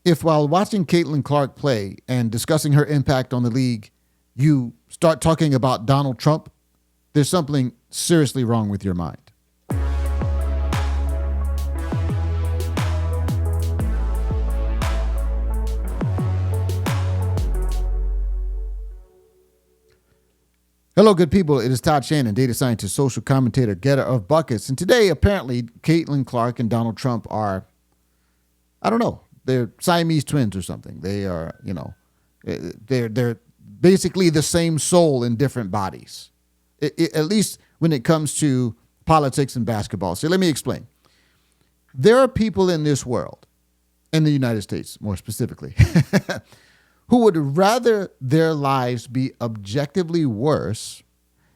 if while watching Caitlyn Clark play and discussing her impact on the league, you start talking about Donald Trump, there's something seriously wrong with your mind. Hello, good people. It is Todd Shannon, data scientist, social commentator, getter of buckets. And today, apparently, Caitlyn Clark and Donald Trump are, I don't know, they're Siamese twins or something. They are, they're basically the same soul in different bodies, at least when it comes to politics and basketball. So let me explain. There are people in this world, in the United States more specifically, who would rather their lives be objectively worse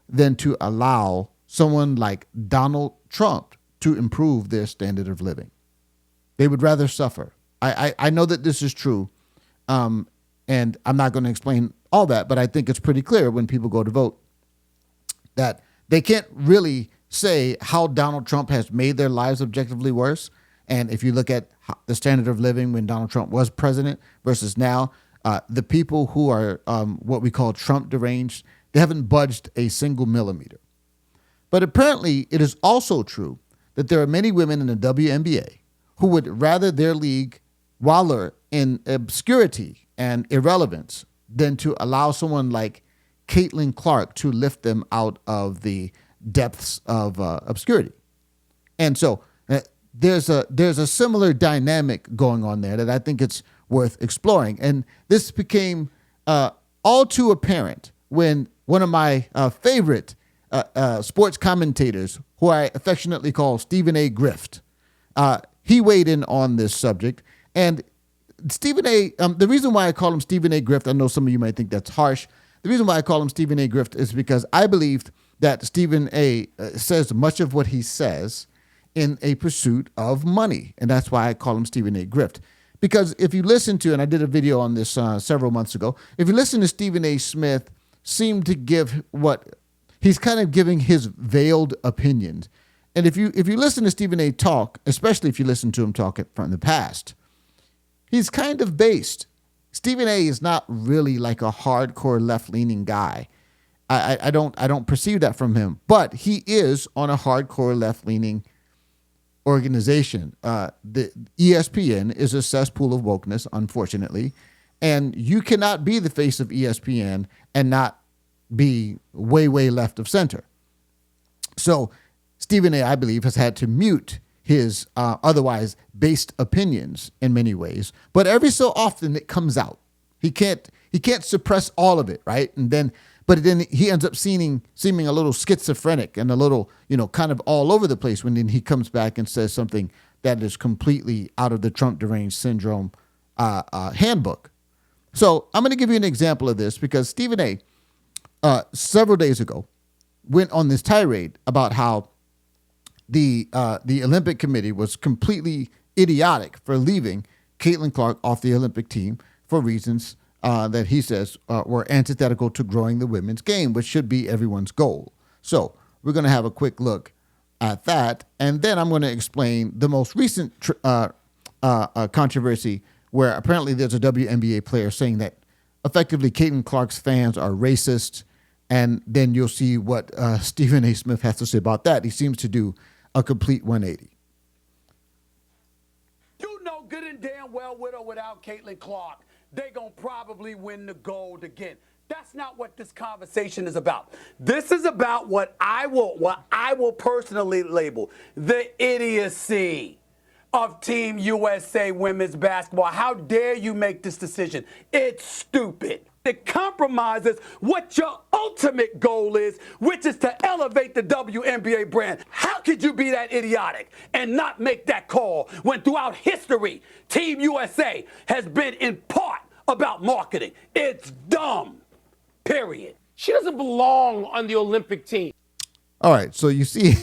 than to allow someone like Donald Trump to improve their standard of living. They would rather suffer. I know that this is true, and I'm not going to explain all that, but I think it's pretty clear when people go to vote that they can't really say how Donald Trump has made their lives objectively worse. And if you look at the standard of living when Donald Trump was president versus now, the people who are what we call Trump deranged, they haven't budged a single millimeter. But apparently it is also true that there are many women in the WNBA who would rather their league wallow in obscurity and irrelevance than to allow someone like Caitlyn Clark to lift them out of the depths of obscurity. And so there's a similar dynamic going on there that I think it's worth exploring. And this became all too apparent when one of my favorite sports commentators, who I affectionately call Stephen A. Grift, he weighed in on this subject. And Stephen A., the reason why I call him Stephen A. Grift, I know some of you might think that's harsh. The reason why I call him Stephen A. Grift is because I believe that Stephen A. Says much of what he says in a pursuit of money. And that's why I call him Stephen A. Grift. Because if you listen to, and I did a video on this several months ago, if you listen to Stephen A. Smith seem to give he's kind of giving his veiled opinions. And if you listen to Stephen A. talk, especially if you listen to him talk from the past, he's kind of based. Stephen A. is not really like a hardcore left-leaning guy. I don't perceive that from him, but he is on a hardcore left-leaning organization. The ESPN is a cesspool of wokeness, unfortunately, and you cannot be the face of ESPN and not be way, way left of center. So Stephen A., I believe, has had to mute his otherwise based opinions in many ways, but every so often it comes out. He can't suppress all of it, right? But then he ends up seeming a little schizophrenic and a little, kind of all over the place when then he comes back and says something that is completely out of the Trump deranged syndrome handbook. So I'm going to give you an example of this because Stephen A. Several days ago went on this tirade about how the Olympic Committee was completely idiotic for leaving Caitlyn Clark off the Olympic team for reasons that he says were antithetical to growing the women's game, which should be everyone's goal. So we're going to have a quick look at that, and then I'm going to explain the most recent controversy where apparently there's a WNBA player saying that effectively Caitlyn Clark's fans are racist, and then you'll see what Stephen A. Smith has to say about that. He seems to do a complete 180. You know good and damn well with or without Caitlyn Clark, they gonna probably win the gold again. That's not what this conversation is about. This is about what I will personally label the idiocy of Team USA women's basketball. How dare you make this decision? It's stupid. It compromises what your ultimate goal is, which is to elevate the WNBA brand. How could you be that idiotic and not make that call when throughout history, Team USA has been in part about marketing? It's dumb, period. She doesn't belong on the Olympic team. All right, so you see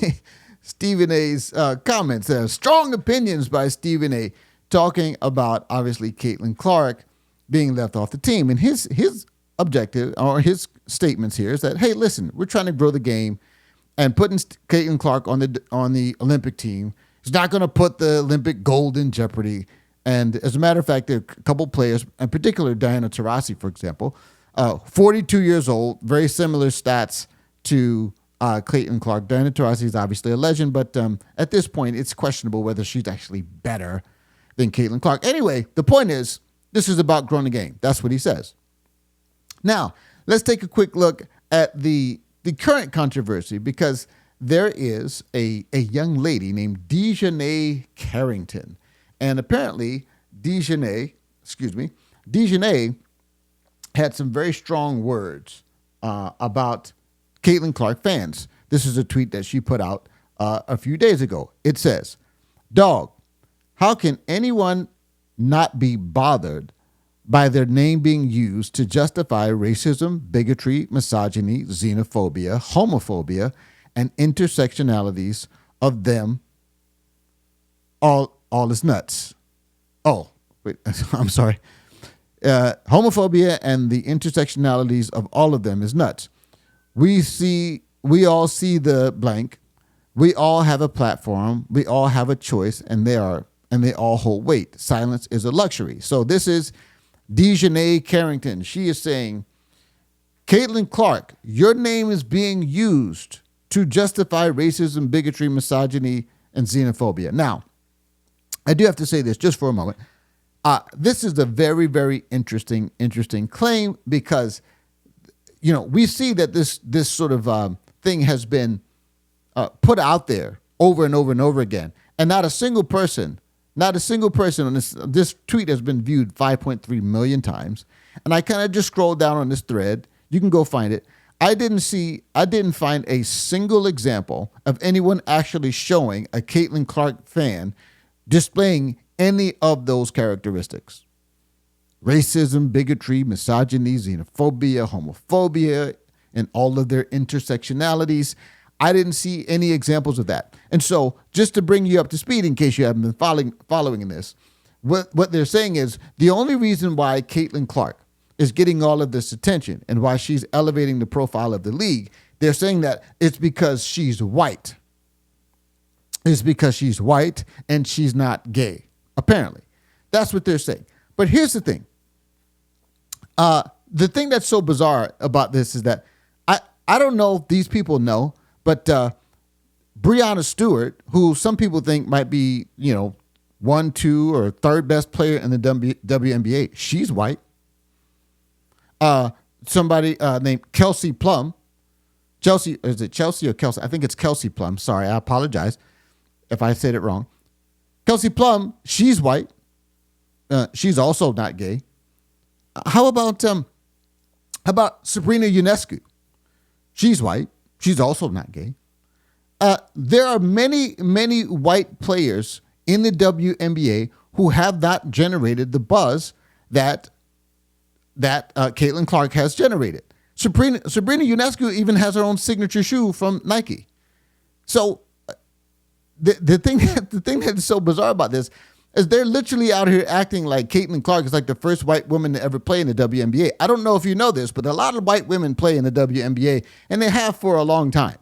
Stephen A.'s comments there. Strong opinions by Stephen A. talking about, obviously, Caitlyn Clark being left off the team. And his objective or his statements here is that, hey, listen, we're trying to grow the game, and putting Caitlyn Clark on the Olympic team is not going to put the Olympic gold in jeopardy. And as a matter of fact, there are a couple players, in particular Diana Taurasi, for example, 42 years old, very similar stats to Caitlyn Clark. Diana Taurasi is obviously a legend, but at this point, it's questionable whether she's actually better than Caitlyn Clark. Anyway, the point is, this is about growing the game. That's what he says. Now, let's take a quick look at the current controversy, because there is a young lady named Dejanay Carrington. And apparently, Dejanay had some very strong words about Caitlyn Clark fans. This is a tweet that she put out a few days ago. It says, "Dog, how can anyone not be bothered by their name being used to justify racism, bigotry, misogyny, xenophobia, homophobia, and intersectionalities of them? All is nuts." Oh, wait, I'm sorry. Homophobia and the intersectionalities of all of them is nuts. We all see the blank. We all have a platform. We all have a choice, and they all hold weight. Silence is a luxury. So this is Dejanay Carrington. She is saying, Caitlyn Clark, your name is being used to justify racism, bigotry, misogyny, and xenophobia. Now, I do have to say this just for a moment. This is a very, very interesting claim, because, we see that this sort of thing has been put out there over and over and over again, and not a single person on this tweet has been viewed 5.3 million times. And I kind of just scrolled down on this thread. You can go find it. I didn't find a single example of anyone actually showing a Caitlyn Clark fan displaying any of those characteristics. Racism, bigotry, misogyny, xenophobia, homophobia, and all of their intersectionalities. I didn't see any examples of that. And so, just to bring you up to speed, in case you haven't been following this, what they're saying is the only reason why Caitlyn Clark is getting all of this attention and why she's elevating the profile of the league, they're saying that it's because she's white. It's because she's white and she's not gay, apparently. That's what they're saying. But here's the thing. The thing that's so bizarre about this is that I don't know if these people know, but Breanna Stewart, who some people think might be, 1, 2, or third best player in the WNBA, she's white. Somebody named Kelsey Plum. Is it Chelsea or Kelsey? I think it's Kelsey Plum. Sorry, I apologize if I said it wrong. Kelsey Plum, she's white. She's also not gay. How about Sabrina Ionescu? She's white. She's also not gay. There are many, many white players in the WNBA who have not generated the buzz that Caitlyn Clark has generated. Sabrina Ionescu even has her own signature shoe from Nike. So the thing that's so bizarre about this is they're literally out here acting like Caitlyn Clark is like the first white woman to ever play in the WNBA. I don't know if you know this, but a lot of white women play in the WNBA, and they have for a long time.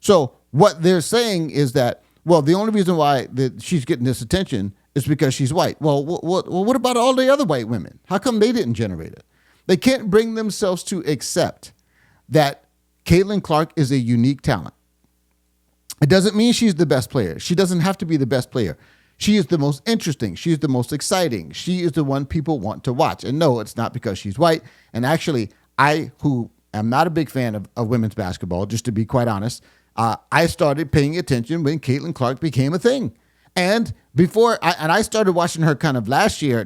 So what they're saying is that, well, the only reason why she's getting this attention is because she's white. Well, what about all the other white women? How come they didn't generate it? They can't bring themselves to accept that Caitlyn Clark is a unique talent. It doesn't mean she's the best player. She doesn't have to be the best player. She is the most interesting. She is the most exciting. She is the one people want to watch. And no, it's not because she's white. And actually, I, who am not a big fan of women's basketball, just to be quite honest, I started paying attention when Caitlyn Clark became a thing. And I started watching her kind of last year. I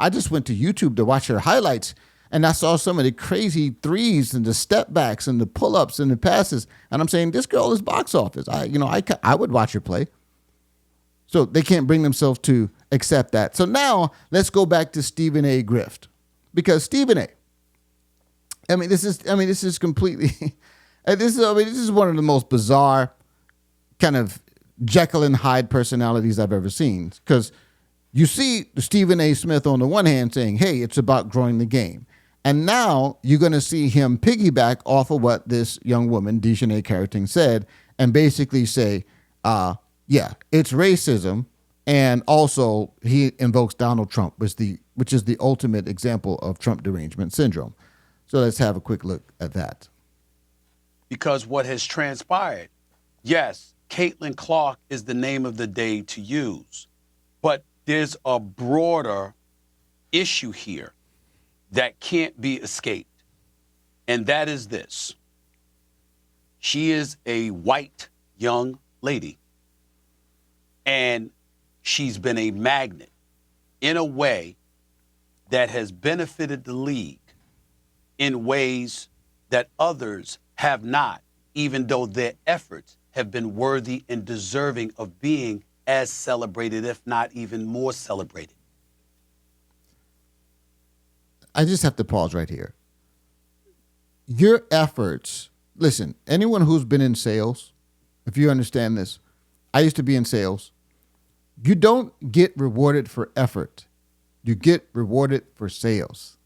just went to YouTube to watch her highlights, and I saw some of the crazy threes and the step backs and the pull-ups and the passes. And I'm saying, this girl is box office. I would watch her play. So they can't bring themselves to accept that. So now let's go back to Stephen A. Grift, because Stephen A. This is completely. This is one of the most bizarre kind of Jekyll and Hyde personalities I've ever seen. Because you see Stephen A. Smith on the one hand saying, "Hey, it's about growing the game," and now you're going to see him piggyback off of what this young woman, Dejanay Carrington, said, and basically say, yeah, it's racism And also, he invokes Donald Trump, which is the ultimate example of Trump derangement syndrome. So let's have a quick look at that. Because what has transpired, yes, Caitlyn Clark is the name of the day to use, but there's a broader issue here that can't be escaped, and that is this. She is a white young lady, and she's been a magnet in a way that has benefited the league in ways that others have not, even though their efforts have been worthy and deserving of being as celebrated, if not even more celebrated. I just have to pause right here. Your efforts, listen, anyone who's been in sales, if you understand this, I used to be in sales. You don't get rewarded for effort. You get rewarded for sales.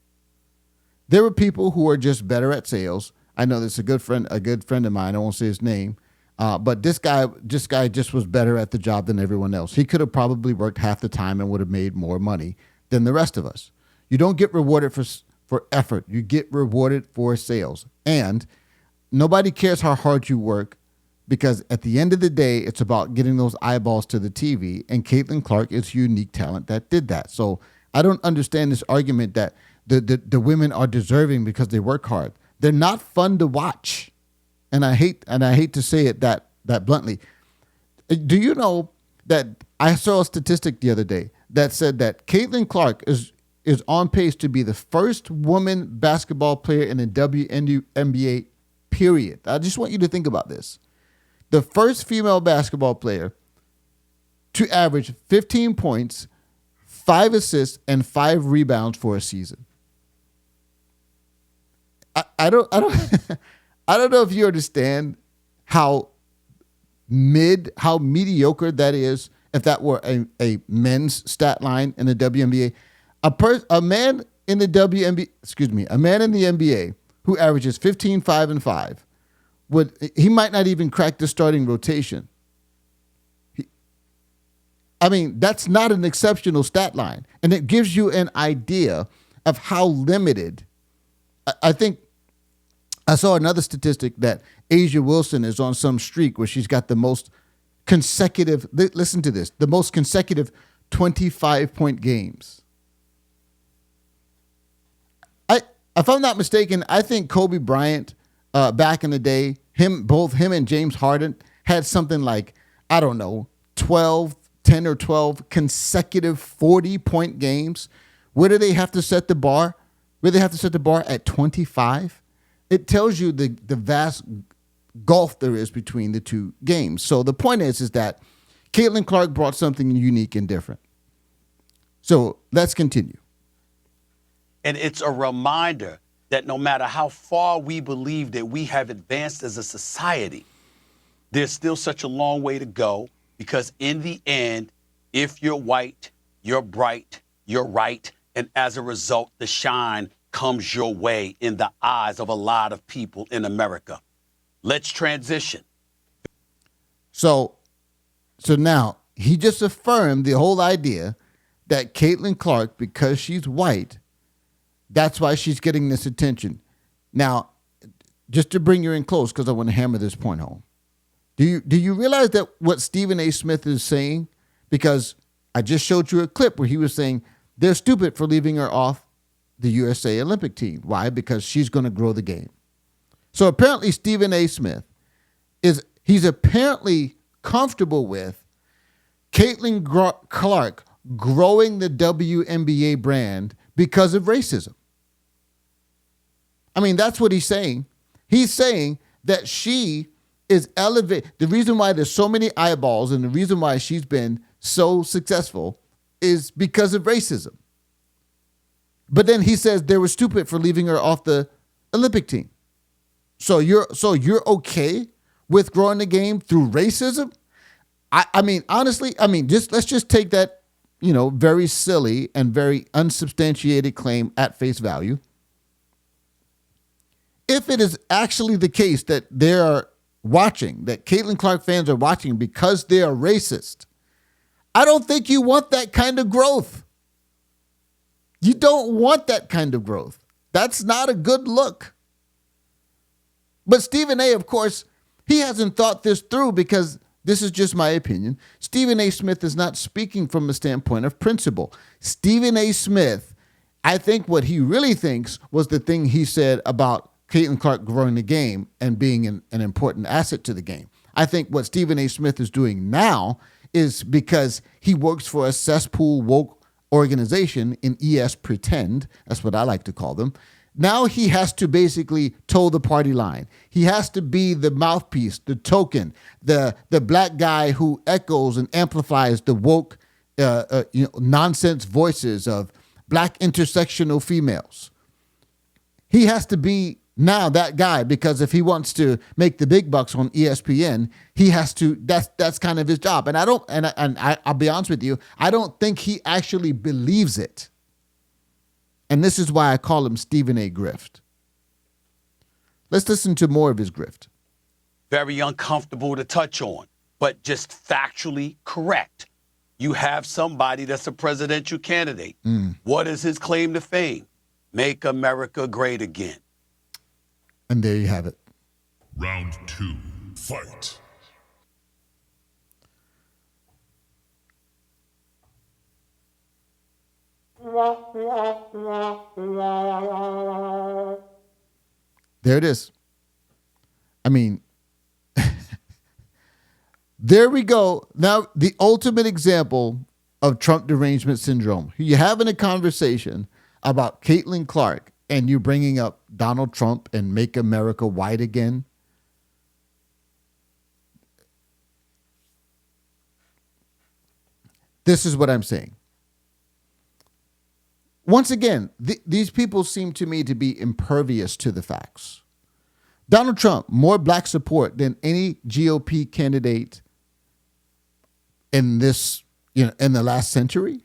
There were people who are just better at sales. I know this is a good friend of mine. I won't say his name. But this guy just was better at the job than everyone else. He could have probably worked half the time and would have made more money than the rest of us. You don't get rewarded for effort. You get rewarded for sales. And nobody cares how hard you work, because at the end of the day, it's about getting those eyeballs to the TV. And Caitlyn Clark is a unique talent that did that. So I don't understand this argument that the women are deserving because they work hard. They're not fun to watch. And I hate to say it that bluntly. Do you know that I saw a statistic the other day that said that Caitlyn Clark is on pace to be the first woman basketball player in the WNBA, period. I just want you to think about this. The first female basketball player to average 15 points, 5 assists, and 5 rebounds for a season. I don't I don't know if you understand how mediocre that is. If that were a men's stat line in the WNBA, a man in the NBA who averages 15, 5, and 5 he might not even crack the starting rotation. That's not an exceptional stat line, and it gives you an idea of how limited. I think I saw another statistic that Asia Wilson is on some streak where she's got the most consecutive, listen to this, the most consecutive 25-point games. If I'm not mistaken, I think Kobe Bryant back in the day, both him and James Harden had something like, 10 or 12 consecutive 40-point games. Where do they have to set the bar? Where they have to set the bar at 25? It tells you the vast gulf there is between the two games. So the point is that Caitlyn Clark brought something unique and different. So let's continue. And it's a reminder that no matter how far we believe that we have advanced as a society, there's still such a long way to go, because in the end, if you're white, you're bright, you're right, and as a result, the shine comes your way in the eyes of a lot of people in America. Let's transition. So now he just affirmed the whole idea that Caitlyn Clark, because she's white, that's why she's getting this attention. Now, just to bring you in close, because I want to hammer this point home. Do you realize that what Stephen A. Smith is saying? Because I just showed you a clip where he was saying they're stupid for leaving her off the USA Olympic team. Why? Because she's going to grow the game. So apparently Stephen A. Smith he's apparently comfortable with Caitlyn Clark growing the WNBA brand because of racism. That's what he's saying. He's saying that she is elevated. The reason why there's so many eyeballs and the reason why she's been so successful is because of racism. But then he says they were stupid for leaving her off the Olympic team. So you're okay with growing the game through racism? Honestly, let's just take that, very silly and very unsubstantiated claim at face value. If it is actually the case that they are watching, that Caitlyn Clark fans are watching because they are racist, I don't think you want that kind of growth. You don't want that kind of growth. That's not a good look. But Stephen A., of course, he hasn't thought this through because this is just my opinion. Stephen A. Smith is not speaking from a standpoint of principle. Stephen A. Smith, I think what he really thinks was the thing he said about Caitlyn Clark growing the game and being an important asset to the game. I think what Stephen A. Smith is doing now is because he works for a cesspool woke organization in ES Pretend. That's what I like to call them. Now he has to basically toe the party line. He has to be the mouthpiece, the token, the black guy who echoes and amplifies the woke nonsense voices of black intersectional females. He has to be now that guy because if he wants to make the big bucks on ESPN, he has to. That's kind of his job. And I'll be honest with you, I don't think he actually believes it. And this is why I call him Stephen A. Grift. Let's listen to more of his grift. Very uncomfortable to touch on, but just factually correct. You have somebody that's a presidential candidate. What is his claim to fame? Make America great again. And there you have it. Round 2, fight. There it is. I mean, there we go. Now, the ultimate example of Trump derangement syndrome. You're having a conversation about Caitlyn Clark and you're bringing up Donald Trump and Make America White Again. This is what I'm saying. Once again, these people seem to me to be impervious to the facts. Donald Trump, more black support than any GOP candidate in this, in the last century.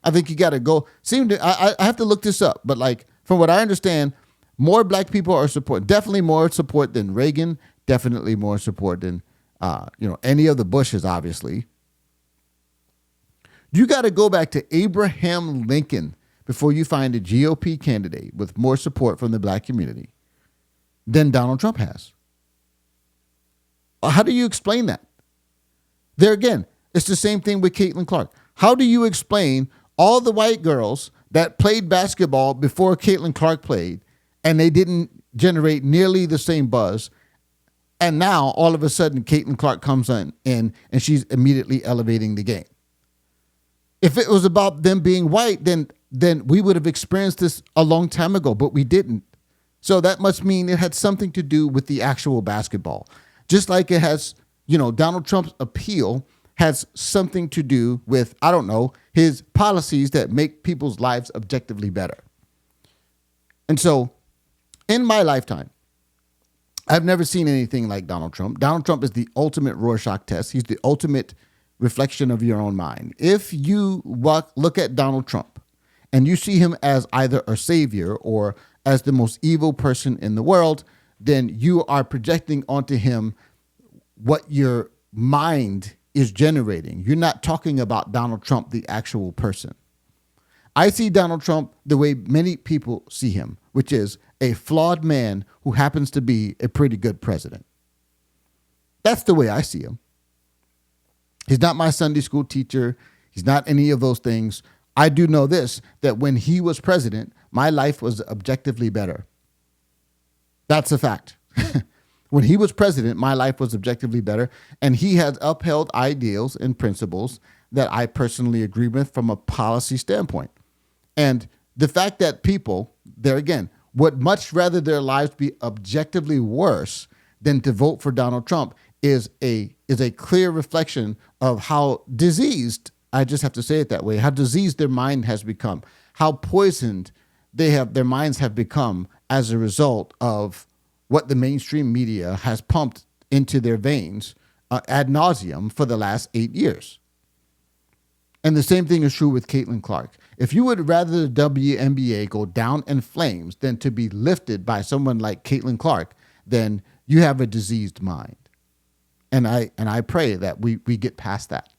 I think you got to go. I have to look this up, but like from what I understand, more black people are support. Definitely more support than Reagan. Definitely more support than any of the Bushes. Obviously, you got to go back to Abraham Lincoln before you find a GOP candidate with more support from the black community than Donald Trump has. How do you explain that? There again, it's the same thing with Caitlyn Clark. How do you explain all the white girls that played basketball before Caitlyn Clark played and they didn't generate nearly the same buzz, and now all of a sudden Caitlyn Clark comes in and she's immediately elevating the game? If it was about them being white, then we would have experienced this a long time ago, but we didn't. So that must mean it had something to do with the actual basketball. Just like it has, Donald Trump's appeal has something to do with, I don't know, his policies that make people's lives objectively better. And so in my lifetime, I've never seen anything like Donald Trump. Donald Trump is the ultimate Rorschach test. He's the ultimate reflection of your own mind. If you look at Donald Trump and you see him as either a savior or as the most evil person in the world, then you are projecting onto him what your mind is generating. You're not talking about Donald Trump, the actual person. I see Donald Trump the way many people see him, which is a flawed man who happens to be a pretty good president. That's the way I see him. He's not my Sunday school teacher. He's not any of those things. I do know this, that when he was president, my life was objectively better. That's a fact. When he was president, my life was objectively better, and he has upheld ideals and principles that I personally agree with from a policy standpoint. And the fact that people, there again, would much rather their lives be objectively worse than to vote for Donald Trump is a clear reflection of how diseased, I just have to say it that way, how diseased their mind has become, how poisoned their minds have become as a result of what the mainstream media has pumped into their veins ad nauseum for the last 8 years. And the same thing is true with Caitlyn Clark. If you would rather the WNBA go down in flames than to be lifted by someone like Caitlyn Clark, then you have a diseased mind. And I pray that we get past that.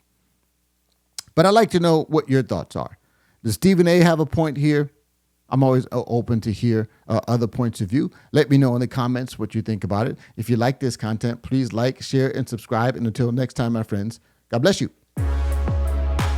But I'd like to know what your thoughts are. Does Stephen A. have a point here? I'm always open to hear other points of view. Let me know in the comments what you think about it. If you like this content, please like, share, and subscribe. And until next time, my friends, God bless you.